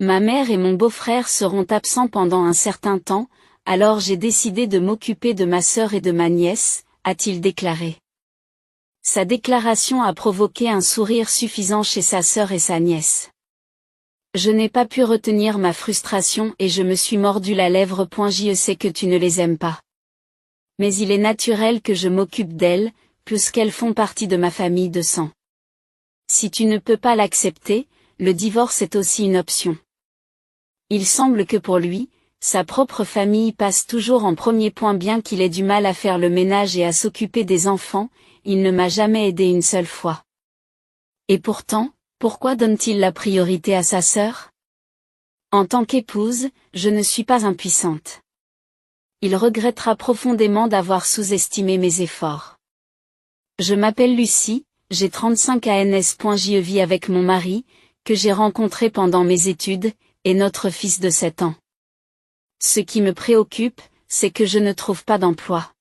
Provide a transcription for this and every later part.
Ma mère et mon beau-frère seront absents pendant un certain temps, alors j'ai décidé de m'occuper de ma sœur et de ma nièce, a-t-il déclaré. Sa déclaration a provoqué un sourire suffisant chez sa sœur et sa nièce. Je n'ai pas pu retenir ma frustration et je me suis mordu la lèvre. Je sais que tu ne les aimes pas. Mais il est naturel que je m'occupe d'elles, puisqu'elles font partie de ma famille de sang. Si tu ne peux pas l'accepter, le divorce est aussi une option. Il semble que pour lui, sa propre famille passe toujours en premier. Bien qu'il ait du mal à faire le ménage et à s'occuper des enfants, il ne m'a jamais aidé une seule fois. Et pourtant, pourquoi donne-t-il la priorité à sa sœur? En tant qu'épouse, je ne suis pas impuissante. Il regrettera profondément d'avoir sous-estimé mes efforts. Je m'appelle Lucie, j'ai 35 ans. Je vis avec mon mari, que j'ai rencontré pendant mes études, et notre fils de 7 ans. Ce qui me préoccupe, c'est que je ne trouve pas d'emploi.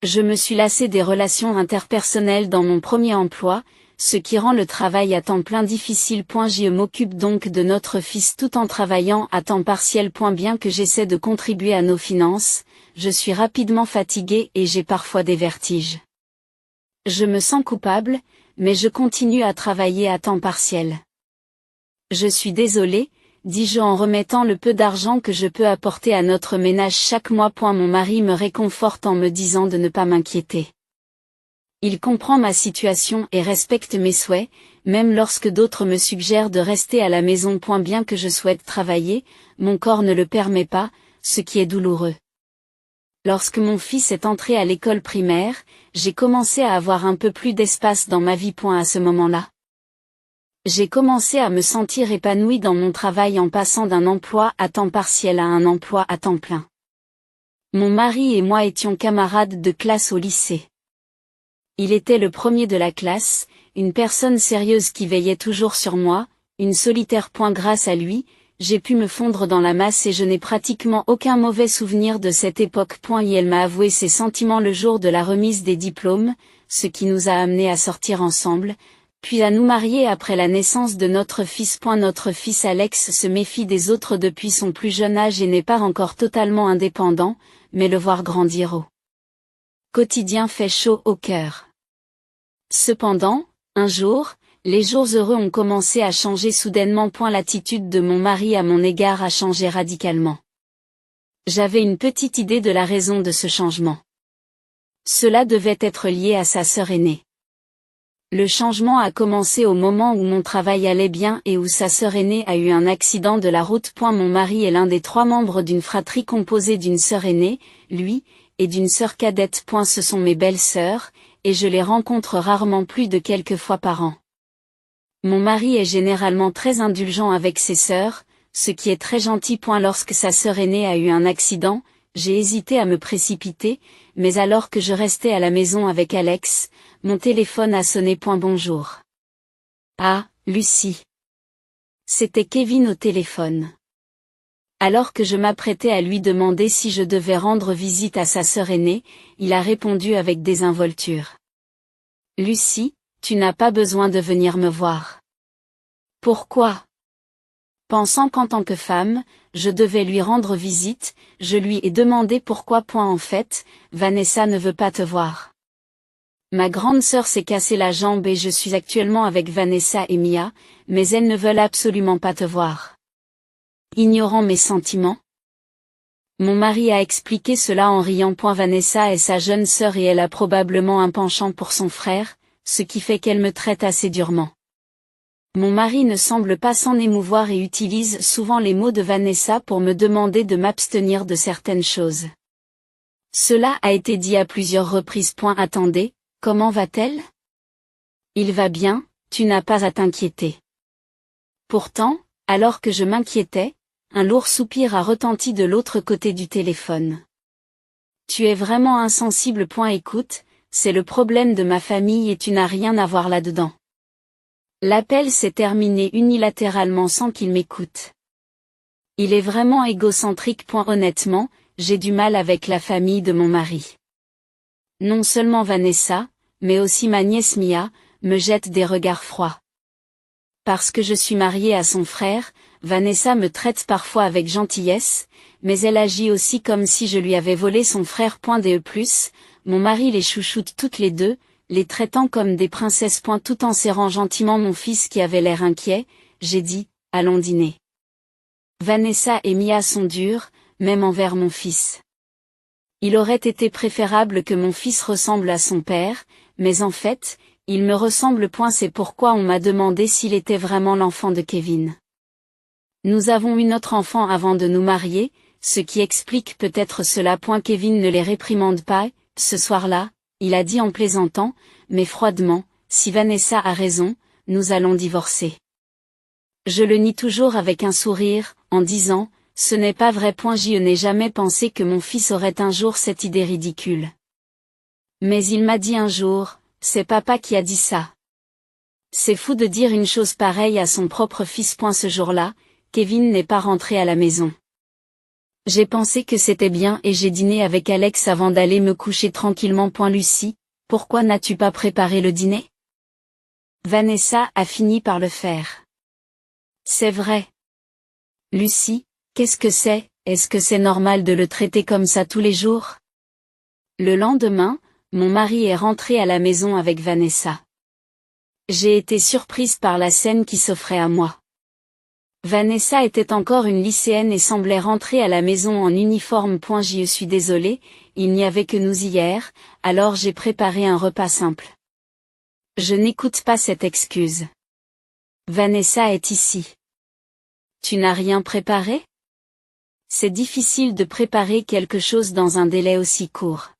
Je me suis lassée des relations interpersonnelles dans mon premier emploi, ce qui rend le travail à temps plein difficile. Je m'occupe donc de notre fils tout en travaillant à temps partiel. Bien que j'essaie de contribuer à nos finances, je suis rapidement fatiguée et j'ai parfois des vertiges. Je me sens coupable, mais je continue à travailler à temps partiel. Je suis désolée, dis-je en remettant le peu d'argent que je peux apporter à notre ménage chaque mois. Mon mari me réconforte en me disant de ne pas m'inquiéter. Il comprend ma situation et respecte mes souhaits, même lorsque d'autres me suggèrent de rester à la maison. Bien que je souhaite travailler, mon corps ne le permet pas, ce qui est douloureux. Lorsque mon fils est entré à l'école primaire, j'ai commencé à avoir un peu plus d'espace dans ma vie. À ce moment-là, j'ai commencé à me sentir épanouie dans mon travail en passant d'un emploi à temps partiel à un emploi à temps plein. Mon mari et moi étions camarades de classe au lycée. Il était le premier de la classe, une personne sérieuse qui veillait toujours sur moi, une solitaire. Grâce à lui, j'ai pu me fondre dans la masse et je n'ai pratiquement aucun mauvais souvenir de cette époque. Et elle m'a avoué ses sentiments le jour de la remise des diplômes, ce qui nous a amenés à sortir ensemble, puis à nous marier après la naissance de notre fils. Notre fils Alex se méfie des autres depuis son plus jeune âge et n'est pas encore totalement indépendant, mais le voir grandir au quotidien fait chaud au cœur. Cependant, un jour, les jours heureux ont commencé à changer soudainement. L'attitude de mon mari à mon égard a changé radicalement. J'avais une petite idée de la raison de ce changement. Cela devait être lié à sa sœur aînée. Le changement a commencé au moment où mon travail allait bien et où sa sœur aînée a eu un accident de la route. Mon mari est l'un des 3 membres d'une fratrie composée d'une sœur aînée, lui, et d'une sœur cadette. Ce sont mes belles-sœurs, et je les rencontre rarement plus de quelques fois par an. Mon mari est généralement très indulgent avec ses sœurs, ce qui est très gentil. Lorsque sa sœur aînée a eu un accident, j'ai hésité à me précipiter, mais alors que je restais à la maison avec Alex, mon téléphone a sonné. Bonjour. Ah, Lucie. C'était Kevin au téléphone. Alors que je m'apprêtais à lui demander si je devais rendre visite à sa sœur aînée, il a répondu avec désinvolture. Lucie, tu n'as pas besoin de venir me voir. Pourquoi? Pensant qu'en tant que femme, je devais lui rendre visite, je lui ai demandé pourquoi. En fait, Vanessa ne veut pas te voir. Ma grande sœur s'est cassé la jambe et je suis actuellement avec Vanessa et Mia, mais elles ne veulent absolument pas te voir. Ignorant mes sentiments? Mon mari a expliqué cela en riant. Vanessa est sa jeune sœur et elle a probablement un penchant pour son frère, ce qui fait qu'elle me traite assez durement. Mon mari ne semble pas s'en émouvoir et utilise souvent les mots de Vanessa pour me demander de m'abstenir de certaines choses. Cela a été dit à plusieurs reprises. Attendez, comment va-t-elle? Il va bien, tu n'as pas à t'inquiéter. Pourtant, alors que je m'inquiétais, un lourd soupir a retenti de l'autre côté du téléphone. Tu es vraiment insensible. Écoute, c'est le problème de ma famille et tu n'as rien à voir là-dedans. L'appel s'est terminé unilatéralement sans qu'il m'écoute. Il est vraiment égocentrique. Honnêtement, j'ai du mal avec la famille de mon mari. Non seulement Vanessa, mais aussi ma nièce Mia, me jette des regards froids. Parce que je suis mariée à son frère, Vanessa me traite parfois avec gentillesse, mais elle agit aussi comme si je lui avais volé son frère. De+, mon mari les chouchoute toutes les deux, les traitant comme des princesses. Tout en serrant gentiment mon fils qui avait l'air inquiet, j'ai dit, allons dîner. Vanessa et Mia sont dures, même envers mon fils. Il aurait été préférable que mon fils ressemble à son père, mais en fait, il me ressemble. C'est pourquoi on m'a demandé s'il était vraiment l'enfant de Kevin. Nous avons eu notre enfant avant de nous marier, ce qui explique peut-être cela. Kevin ne les réprimande pas, ce soir-là, il a dit en plaisantant, mais froidement, si Vanessa a raison, nous allons divorcer. Je le nie toujours avec un sourire, en disant, ce n'est pas vrai. Je n'ai jamais pensé que mon fils aurait un jour cette idée ridicule. Mais il m'a dit un jour, c'est papa qui a dit ça. C'est fou de dire une chose pareille à son propre fils. Ce jour-là, Kevin n'est pas rentré à la maison. J'ai pensé que c'était bien et j'ai dîné avec Alex avant d'aller me coucher tranquillement. Lucie, pourquoi n'as-tu pas préparé le dîner? Vanessa a fini par le faire. C'est vrai. Lucie, qu'est-ce que c'est? Est-ce que c'est normal de le traiter comme ça tous les jours? Le lendemain, mon mari est rentré à la maison avec Vanessa. J'ai été surprise par la scène qui s'offrait à moi. Vanessa était encore une lycéenne et semblait rentrer à la maison en uniforme. Je suis désolée, il n'y avait que nous hier, alors j'ai préparé un repas simple. Je n'écoute pas cette excuse. Vanessa est ici. Tu n'as rien préparé? C'est difficile de préparer quelque chose dans un délai aussi court.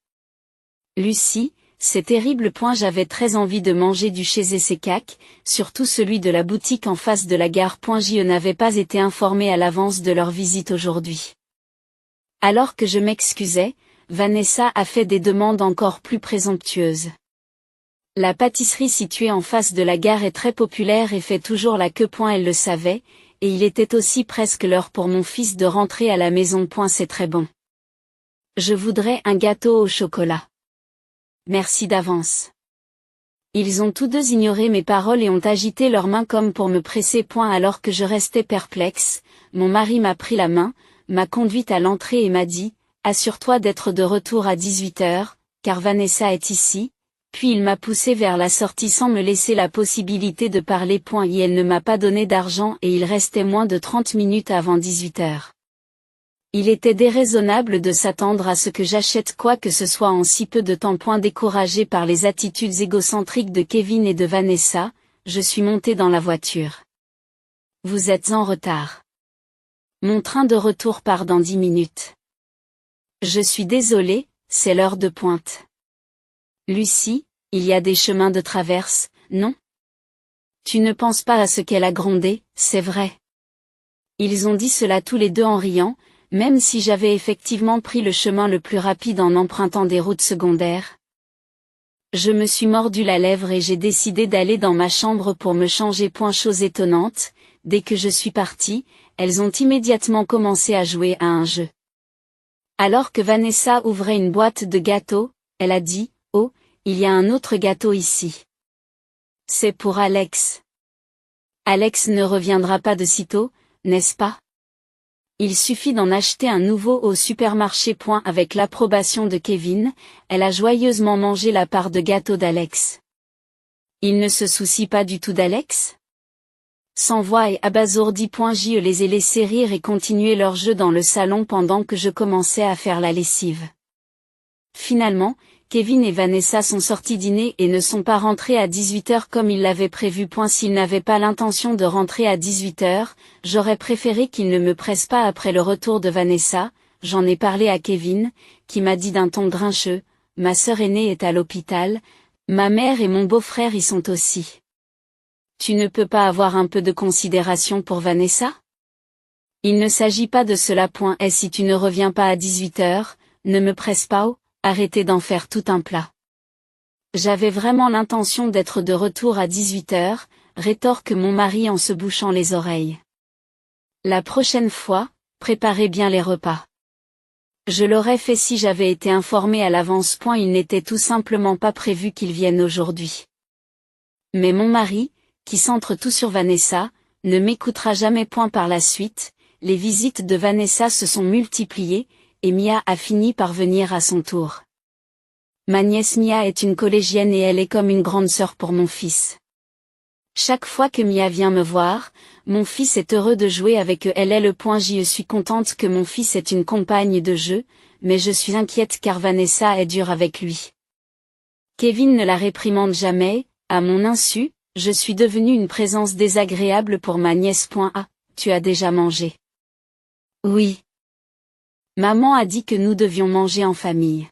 Lucie, c'est terrible. J'avais très envie de manger du cheesecake, surtout celui de la boutique en face de la gare. Je n'avais pas été informée à l'avance de leur visite aujourd'hui. Alors que je m'excusais, Vanessa a fait des demandes encore plus présomptueuses. La pâtisserie située en face de la gare est très populaire et fait toujours la queue. Elle le savait, et il était aussi presque l'heure pour mon fils de rentrer à la maison. C'est très bon. Je voudrais un gâteau au chocolat. Merci d'avance. Ils ont tous deux ignoré mes paroles et ont agité leurs mains comme pour me presser. Alors que je restais perplexe, mon mari m'a pris la main, m'a conduite à l'entrée et m'a dit, assure-toi d'être de retour à 18h, car Vanessa est ici, puis il m'a poussé vers la sortie sans me laisser la possibilité de parler. Et elle ne m'a pas donné d'argent et il restait moins de 30 minutes avant 18h. Il était déraisonnable de s'attendre à ce que j'achète quoi que ce soit en si peu de temps. Découragé par les attitudes égocentriques de Kevin et de Vanessa, je suis montée dans la voiture. Vous êtes en retard. Mon train de retour part dans 10 minutes. Je suis désolée, c'est l'heure de pointe. Lucie, il y a des chemins de traverse, non? Tu ne penses pas à ce qu'elle a grondé, c'est vrai. Ils ont dit cela tous les deux en riant, même si j'avais effectivement pris le chemin le plus rapide en empruntant des routes secondaires. Je me suis mordu la lèvre et j'ai décidé d'aller dans ma chambre pour me changer. Chose étonnante, dès que je suis partie, elles ont immédiatement commencé à jouer à un jeu. Alors que Vanessa ouvrait une boîte de gâteaux, elle a dit, « Oh, il y a un autre gâteau ici. C'est pour Alex. Alex ne reviendra pas de sitôt, n'est-ce pas? Il suffit d'en acheter un nouveau au supermarché. » Avec l'approbation de Kevin, elle a joyeusement mangé la part de gâteau d'Alex. Il ne se soucie pas du tout d'Alex? Sans voix et abasourdi. Je les ai laissés rire et continuer leur jeu dans le salon pendant que je commençais à faire la lessive. Finalement, Kevin et Vanessa sont sortis dîner et ne sont pas rentrés à 18h comme ils l'avaient prévu. S'ils n'avaient pas l'intention de rentrer à 18h, j'aurais préféré qu'ils ne me pressent pas après le retour de Vanessa. J'en ai parlé à Kevin, qui m'a dit d'un ton grincheux, « Ma sœur aînée est à l'hôpital, ma mère et mon beau-frère y sont aussi. Tu ne peux pas avoir un peu de considération pour Vanessa? Il ne s'agit pas de cela. Et si tu ne reviens pas à 18h, ne me presse pas. Arrêtez d'en faire tout un plat. » J'avais vraiment l'intention d'être de retour à 18h, rétorque mon mari en se bouchant les oreilles. La prochaine fois, préparez bien les repas. Je l'aurais fait si j'avais été informée à l'avance. Il n'était tout simplement pas prévu qu'il vienne aujourd'hui. Mais mon mari, qui centre tout sur Vanessa, ne m'écoutera jamais point par la suite. Les visites de Vanessa se sont multipliées, et Mia a fini par venir à son tour. Ma nièce Mia est une collégienne et elle est comme une grande sœur pour mon fils. Chaque fois que Mia vient me voir, mon fils est heureux de jouer avec elle. Je suis contente que mon fils ait une compagne de jeu, mais je suis inquiète car Vanessa est dure avec lui. Kevin ne la réprimande jamais, à mon insu, je suis devenue une présence désagréable pour ma nièce. Ah, tu as déjà mangé? Oui. Maman a dit que nous devions manger en famille.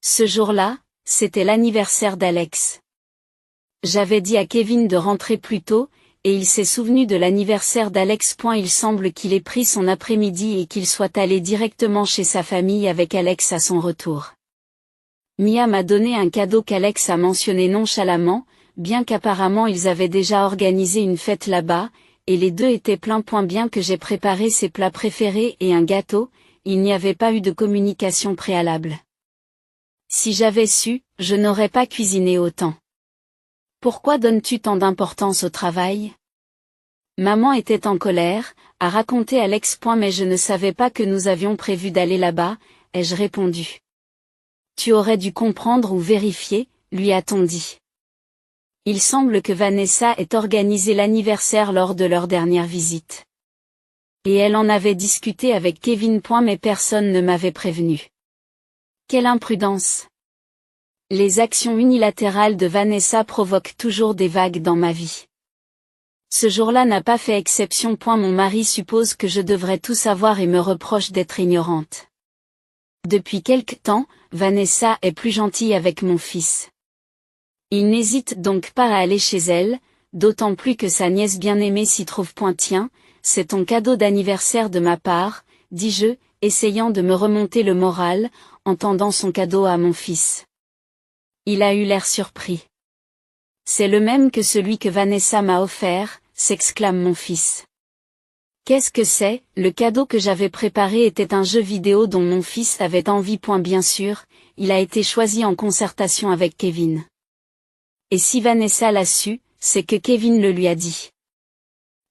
Ce jour-là, c'était l'anniversaire d'Alex. J'avais dit à Kevin de rentrer plus tôt, et il s'est souvenu de l'anniversaire d'Alex. Il semble qu'il ait pris son après-midi et qu'il soit allé directement chez sa famille avec Alex à son retour. Mia m'a donné un cadeau qu'Alex a mentionné nonchalamment, bien qu'apparemment ils avaient déjà organisé une fête là-bas, et les deux étaient pleins. Bien que j'ai préparé ses plats préférés et un gâteau, il n'y avait pas eu de communication préalable. Si j'avais su, je n'aurais pas cuisiné autant. Pourquoi donnes-tu tant d'importance au travail? Maman était en colère, a raconté Alex. Mais je ne savais pas que nous avions prévu d'aller là-bas, ai-je répondu. Tu aurais dû comprendre ou vérifier, lui a-t-on dit. Il semble que Vanessa ait organisé l'anniversaire lors de leur dernière visite. Et elle en avait discuté avec Kevin. Mais personne ne m'avait prévenu. Quelle imprudence! Les actions unilatérales de Vanessa provoquent toujours des vagues dans ma vie. Ce jour-là n'a pas fait exception. Mon mari suppose que je devrais tout savoir et me reproche d'être ignorante. Depuis quelque temps, Vanessa est plus gentille avec mon fils. Il n'hésite donc pas à aller chez elle, d'autant plus que sa nièce bien-aimée s'y trouve. Tiens, c'est ton cadeau d'anniversaire de ma part, dis-je, essayant de me remonter le moral, en tendant son cadeau à mon fils. Il a eu l'air surpris. C'est le même que celui que Vanessa m'a offert, s'exclame mon fils. Qu'est-ce que c'est? Le cadeau que j'avais préparé était un jeu vidéo dont mon fils avait envie. Bien sûr, il a été choisi en concertation avec Kevin. Et si Vanessa l'a su, c'est que Kevin le lui a dit.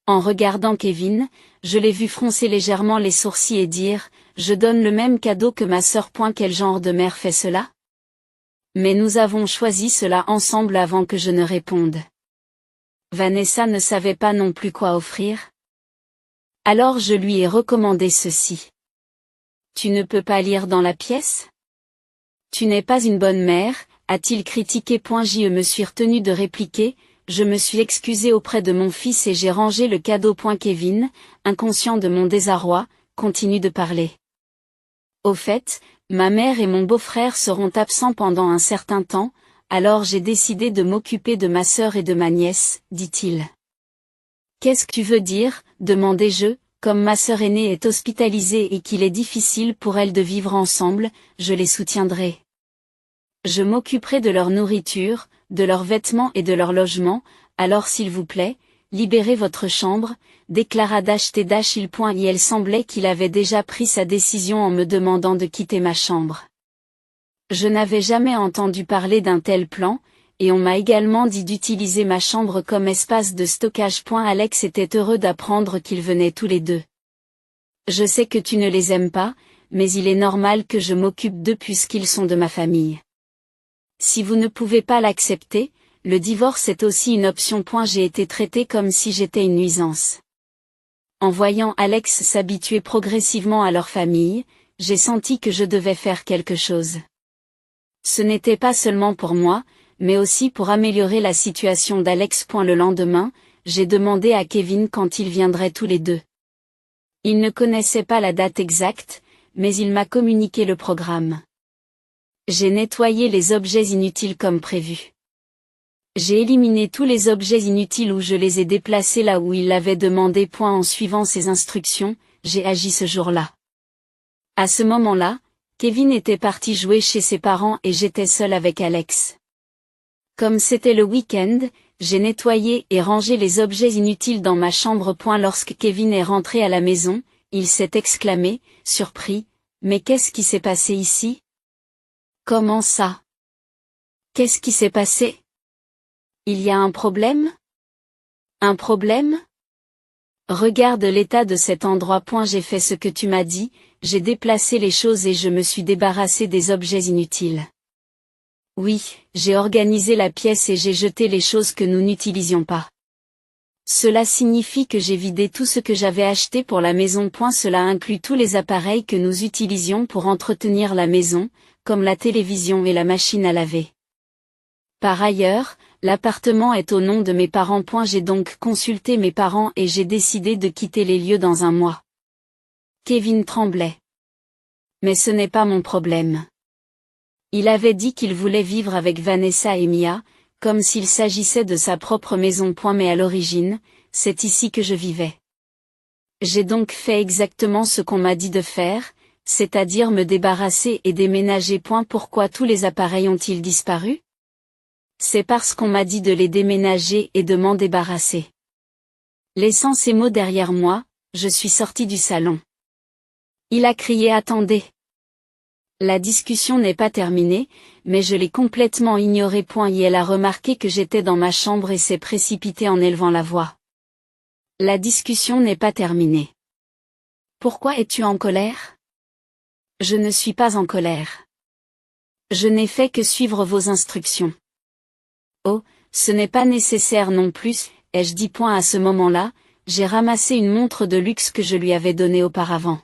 En regardant Kevin, je l'ai vu froncer légèrement les sourcils et dire, je donne le même cadeau que ma sœur. Quel genre de mère fait cela? Mais nous avons choisi cela ensemble avant que je ne réponde. Vanessa ne savait pas non plus quoi offrir. Alors je lui ai recommandé ceci. Tu ne peux pas lire dans la pièce? Tu n'es pas une bonne mère, a-t-il critiqué. Je me suis retenu de répliquer, je me suis excusé auprès de mon fils et j'ai rangé le cadeau. Kevin, inconscient de mon désarroi, continue de parler. Au fait, ma mère et mon beau-frère seront absents pendant un certain temps, alors j'ai décidé de m'occuper de ma sœur et de ma nièce, dit-il. Qu'est-ce que tu veux dire? Demandai-je, comme ma sœur aînée est hospitalisée et qu'il est difficile pour elle de vivre ensemble, je les soutiendrai. Je m'occuperai de leur nourriture, de leurs vêtements et de leur logement, alors s'il vous plaît, libérez votre chambre, déclara il. Elle semblait qu'il avait déjà pris sa décision en me demandant de quitter ma chambre. Je n'avais jamais entendu parler d'un tel plan, et on m'a également dit d'utiliser ma chambre comme espace de stockage. Alex était heureux d'apprendre qu'ils venaient tous les deux. Je sais que tu ne les aimes pas, mais il est normal que je m'occupe d'eux puisqu'ils sont de ma famille. Si vous ne pouvez pas l'accepter, le divorce est aussi une option. J'ai été traitée comme si j'étais une nuisance. En voyant Alex s'habituer progressivement à leur famille, j'ai senti que je devais faire quelque chose. Ce n'était pas seulement pour moi, mais aussi pour améliorer la situation d'Alex. Le lendemain, j'ai demandé à Kevin quand ils viendraient tous les deux. Il ne connaissait pas la date exacte, mais il m'a communiqué le programme. J'ai nettoyé les objets inutiles comme prévu. J'ai éliminé tous les objets inutiles ou je les ai déplacés là où il l'avait demandé. En suivant ses instructions, j'ai agi ce jour-là. À ce moment-là, Kevin était parti jouer chez ses parents et j'étais seule avec Alex. Comme c'était le week-end, j'ai nettoyé et rangé les objets inutiles dans ma chambre. Lorsque Kevin est rentré à la maison, il s'est exclamé, surpris, « Mais qu'est-ce qui s'est passé ici? Comment ça? Qu'est-ce qui s'est passé? Il y a un problème? Un problème? Regarde l'état de cet endroit. J'ai fait ce que tu m'as dit, j'ai déplacé les choses et je me suis débarrassé des objets inutiles. Oui, j'ai organisé la pièce et j'ai jeté les choses que nous n'utilisions pas. Cela signifie que j'ai vidé tout ce que j'avais acheté pour la maison. Cela inclut tous les appareils que nous utilisions pour entretenir la maison, comme la télévision et la machine à laver. Par ailleurs, l'appartement est au nom de mes parents. J'ai donc consulté mes parents et j'ai décidé de quitter les lieux dans un mois. Kevin tremblait. Mais ce n'est pas mon problème. Il avait dit qu'il voulait vivre avec Vanessa et Mia, comme s'il s'agissait de sa propre maison. Mais à l'origine, c'est ici que je vivais. J'ai donc fait exactement ce qu'on m'a dit de faire, c'est-à-dire me débarrasser et déménager. Pourquoi tous les appareils ont-ils disparu? C'est parce qu'on m'a dit de les déménager et de m'en débarrasser. Laissant ces mots derrière moi, je suis sorti du salon. Il a crié: attendez. La discussion n'est pas terminée, mais je l'ai complètement ignorée. Et elle a remarqué que j'étais dans ma chambre et s'est précipitée en élevant la voix. La discussion n'est pas terminée. Pourquoi es-tu en colère? Je ne suis pas en colère. Je n'ai fait que suivre vos instructions. Oh, ce n'est pas nécessaire non plus, ai-je dit. À ce moment-là, j'ai ramassé une montre de luxe que je lui avais donnée auparavant.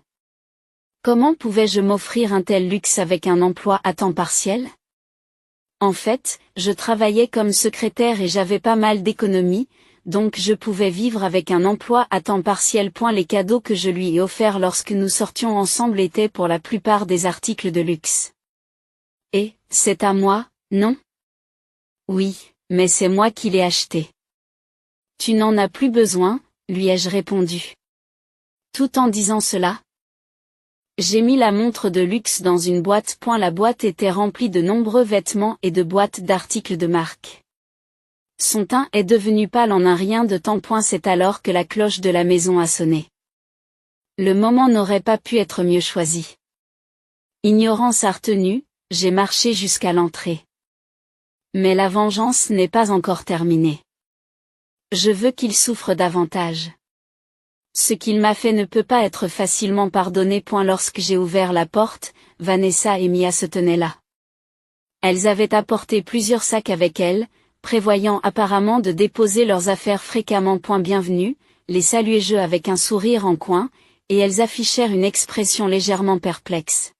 Comment pouvais-je m'offrir un tel luxe avec un emploi à temps partiel? En fait, je travaillais comme secrétaire et j'avais pas mal d'économies, donc je pouvais vivre avec un emploi à temps partiel. Les cadeaux que je lui ai offerts lorsque nous sortions ensemble étaient pour la plupart des articles de luxe. Et, c'est à moi, non? Oui, mais c'est moi qui l'ai acheté. Tu n'en as plus besoin, lui ai-je répondu. Tout en disant cela, j'ai mis la montre de luxe dans une boîte. La boîte était remplie de nombreux vêtements et de boîtes d'articles de marque. Son teint est devenu pâle en un rien de temps. C'est alors que la cloche de la maison a sonné. Le moment n'aurait pas pu être mieux choisi. Ignorant sa retenue, j'ai marché jusqu'à l'entrée. Mais la vengeance n'est pas encore terminée. Je veux qu'il souffre davantage. Ce qu'il m'a fait ne peut pas être facilement pardonné. Lorsque j'ai ouvert la porte, Vanessa et Mia se tenaient là. Elles avaient apporté plusieurs sacs avec elles, prévoyant apparemment de déposer leurs affaires fréquemment. Bienvenue, les saluai-je avec un sourire en coin, et elles affichèrent une expression légèrement perplexe.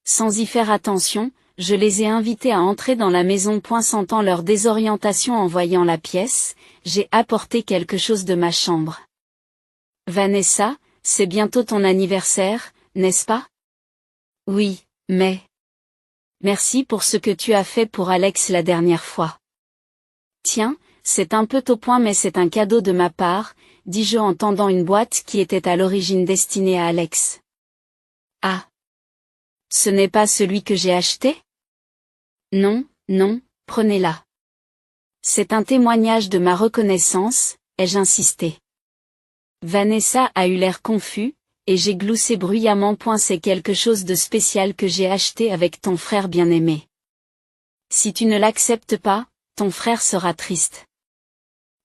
Sans y faire attention, je les ai invitées à entrer dans la maison. Sentant leur désorientation en voyant la pièce, j'ai apporté quelque chose de ma chambre. Vanessa, c'est bientôt ton anniversaire, n'est-ce pas? Oui, mais... Merci pour ce que tu as fait pour Alex la dernière fois. Tiens, c'est un peu tôt. Mais c'est un cadeau de ma part, dis-je en tendant une boîte qui était à l'origine destinée à Alex. Ah! Ce n'est pas celui que j'ai acheté? Non, non, prenez-la. C'est un témoignage de ma reconnaissance, ai-je insisté. Vanessa a eu l'air confus, et j'ai gloussé bruyamment. C'est quelque chose de spécial que j'ai acheté avec ton frère bien-aimé. Si tu ne l'acceptes pas, ton frère sera triste.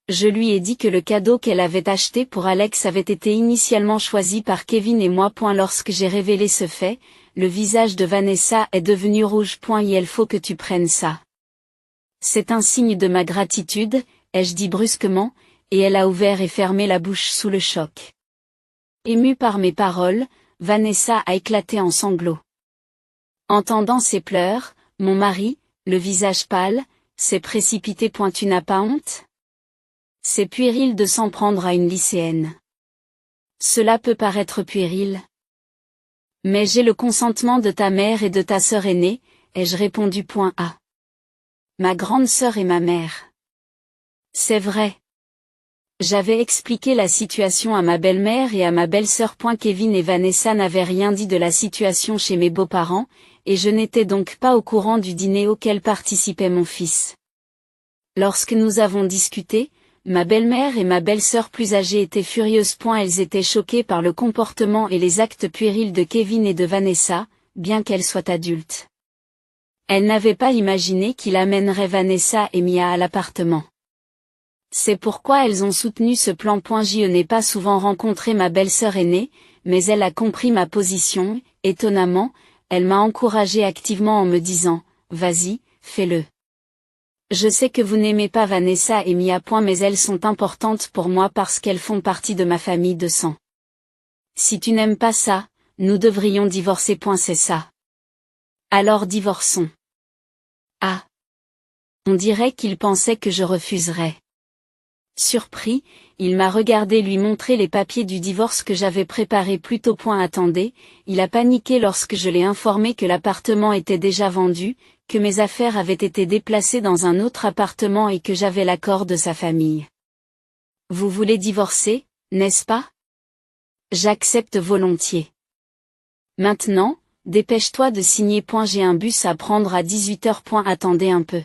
Je lui ai dit que le cadeau qu'elle avait acheté pour Alex avait été initialement choisi par Kevin et moi. Lorsque j'ai révélé ce fait, le visage de Vanessa est devenu rouge. Il faut que tu prennes ça. C'est un signe de ma gratitude, ai-je dit brusquement, et elle a ouvert et fermé la bouche sous le choc. Émue par mes paroles, Vanessa a éclaté en sanglots. Entendant ses pleurs, mon mari, le visage pâle, s'est précipité. Tu n'as pas honte? C'est puéril de s'en prendre à une lycéenne. Cela peut paraître puéril. Mais j'ai le consentement de ta mère et de ta sœur aînée, ai-je répondu. Ma grande sœur et ma mère. C'est vrai. J'avais expliqué la situation à ma belle-mère et à ma belle-sœur. Kevin et Vanessa n'avaient rien dit de la situation chez mes beaux-parents, et je n'étais donc pas au courant du dîner auquel participait mon fils. Lorsque nous avons discuté, ma belle-mère et ma belle-sœur plus âgées étaient furieuses. Elles étaient choquées par le comportement et les actes puérils de Kevin et de Vanessa, bien qu'elles soient adultes. Elles n'avaient pas imaginé qu'il amènerait Vanessa et Mia à l'appartement. C'est pourquoi elles ont soutenu ce plan. Je n'ai pas souvent rencontré ma belle-sœur aînée, mais elle a compris ma position, étonnamment, elle m'a encouragé activement en me disant, vas-y, fais-le. Je sais que vous n'aimez pas Vanessa et Mia. Mais elles sont importantes pour moi parce qu'elles font partie de ma famille de sang. Si tu n'aimes pas ça, nous devrions divorcer. C'est ça. Alors divorçons. Ah. On dirait qu'il pensait que je refuserais. Surpris, il m'a regardé lui montrer les papiers du divorce que j'avais préparés plus tôt. Attendez, il a paniqué lorsque je l'ai informé que l'appartement était déjà vendu, que mes affaires avaient été déplacées dans un autre appartement et que j'avais l'accord de sa famille. Vous voulez divorcer, n'est-ce pas? J'accepte volontiers. Maintenant, dépêche-toi de signer. J'ai un bus à prendre à 18h. Attendez un peu.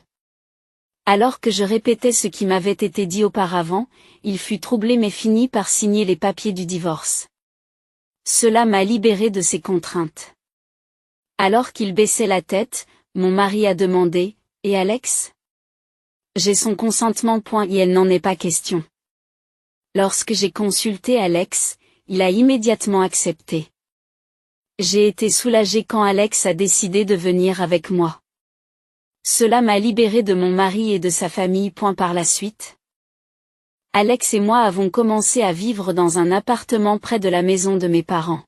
Alors que je répétais ce qui m'avait été dit auparavant, il fut troublé mais finit par signer les papiers du divorce. Cela m'a libéré de ses contraintes. Alors qu'il baissait la tête, mon mari a demandé, « Et Alex ?» J'ai son consentement. Et elle n'en est pas question. Lorsque j'ai consulté Alex, il a immédiatement accepté. J'ai été soulagée quand Alex a décidé de venir avec moi. Cela m'a libérée de mon mari et de sa famille. Par la suite, Alex et moi avons commencé à vivre dans un appartement près de la maison de mes parents.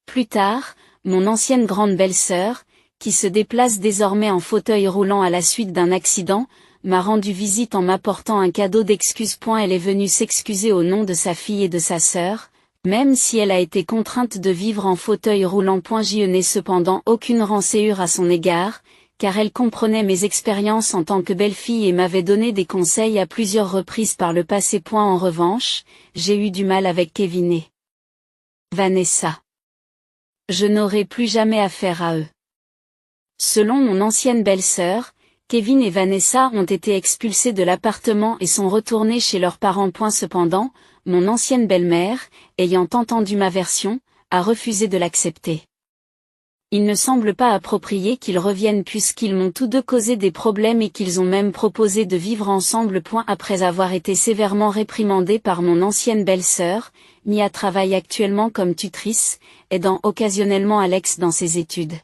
Plus tard, mon ancienne grande belle-sœur, qui se déplace désormais en fauteuil roulant à la suite d'un accident, m'a rendu visite en m'apportant un cadeau d'excuse. Elle est venue s'excuser au nom de sa fille et de sa sœur, même si elle a été contrainte de vivre en fauteuil roulant. Je n'ai cependant aucune rancœur à son égard, car elle comprenait mes expériences en tant que belle-fille et m'avait donné des conseils à plusieurs reprises par le passé. En revanche, j'ai eu du mal avec Kevin et Vanessa. Je n'aurai plus jamais affaire à eux. Selon mon ancienne belle-sœur, Kevin et Vanessa ont été expulsés de l'appartement et sont retournés chez leurs parents. Cependant, mon ancienne belle-mère, ayant entendu ma version, a refusé de l'accepter. Il ne semble pas approprié qu'ils reviennent puisqu'ils m'ont tous deux causé des problèmes et qu'ils ont même proposé de vivre ensemble. Après avoir été sévèrement réprimandés par mon ancienne belle-sœur, Mia travaille actuellement comme tutrice, aidant occasionnellement Alex dans ses études.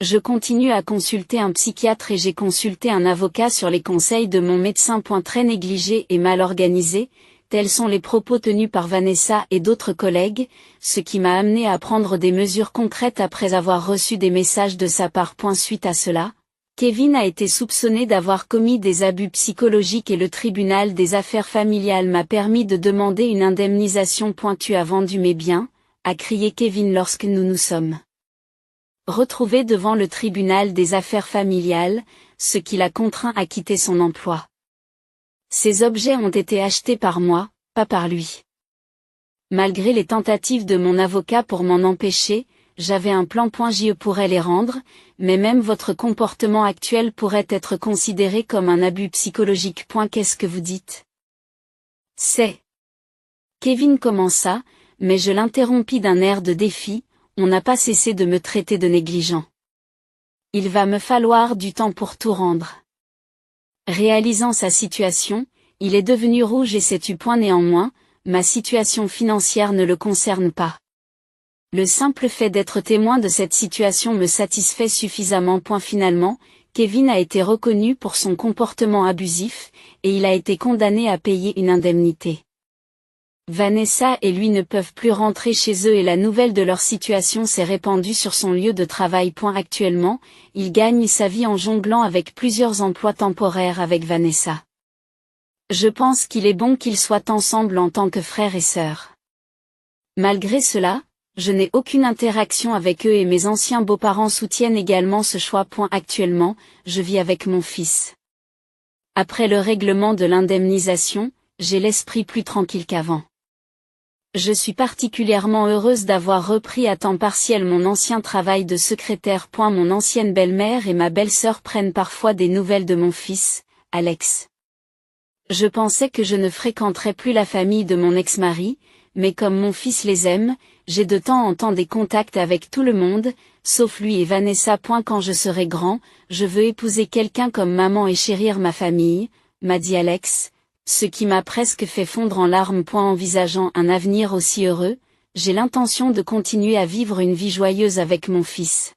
Je continue à consulter un psychiatre et j'ai consulté un avocat sur les conseils de mon médecin. Très négligé et mal organisé, tels sont les propos tenus par Vanessa et d'autres collègues, ce qui m'a amené à prendre des mesures concrètes après avoir reçu des messages de sa part. Suite à cela, Kevin a été soupçonné d'avoir commis des abus psychologiques et le tribunal des affaires familiales m'a permis de demander une indemnisation. Tu as vendu mes biens, a crié Kevin lorsque nous nous sommes retrouvés devant le tribunal des affaires familiales, ce qui l'a contraint à quitter son emploi. Ces objets ont été achetés par moi, pas par lui. Malgré les tentatives de mon avocat pour m'en empêcher, j'avais un plan. Je pourrais les rendre, mais même votre comportement actuel pourrait être considéré comme un abus psychologique. Qu'est-ce que vous dites? C'est. Kevin commença, mais je l'interrompis d'un air de défi, on n'a pas cessé de me traiter de négligent. Il va me falloir du temps pour tout rendre. Réalisant sa situation, il est devenu rouge et s'est tu. Néanmoins, ma situation financière ne le concerne pas. Le simple fait d'être témoin de cette situation me satisfait suffisamment. Finalement, Kevin a été reconnu pour son comportement abusif, et il a été condamné à payer une indemnité. Vanessa et lui ne peuvent plus rentrer chez eux et la nouvelle de leur situation s'est répandue sur son lieu de travail. Actuellement, il gagne sa vie en jonglant avec plusieurs emplois temporaires avec Vanessa. Je pense qu'il est bon qu'ils soient ensemble en tant que frères et sœurs. Malgré cela, je n'ai aucune interaction avec eux et mes anciens beaux-parents soutiennent également ce choix. Actuellement, je vis avec mon fils. Après le règlement de l'indemnisation, j'ai l'esprit plus tranquille qu'avant. Je suis particulièrement heureuse d'avoir repris à temps partiel mon ancien travail de secrétaire. Mon ancienne belle-mère et ma belle-sœur prennent parfois des nouvelles de mon fils, Alex. Je pensais que je ne fréquenterais plus la famille de mon ex-mari, mais comme mon fils les aime, j'ai de temps en temps des contacts avec tout le monde, sauf lui et Vanessa. Quand je serai grand, je veux épouser quelqu'un comme maman et chérir ma famille, m'a dit Alex, ce qui m'a presque fait fondre en larmes. Envisageant un avenir aussi heureux, j'ai l'intention de continuer à vivre une vie joyeuse avec mon fils.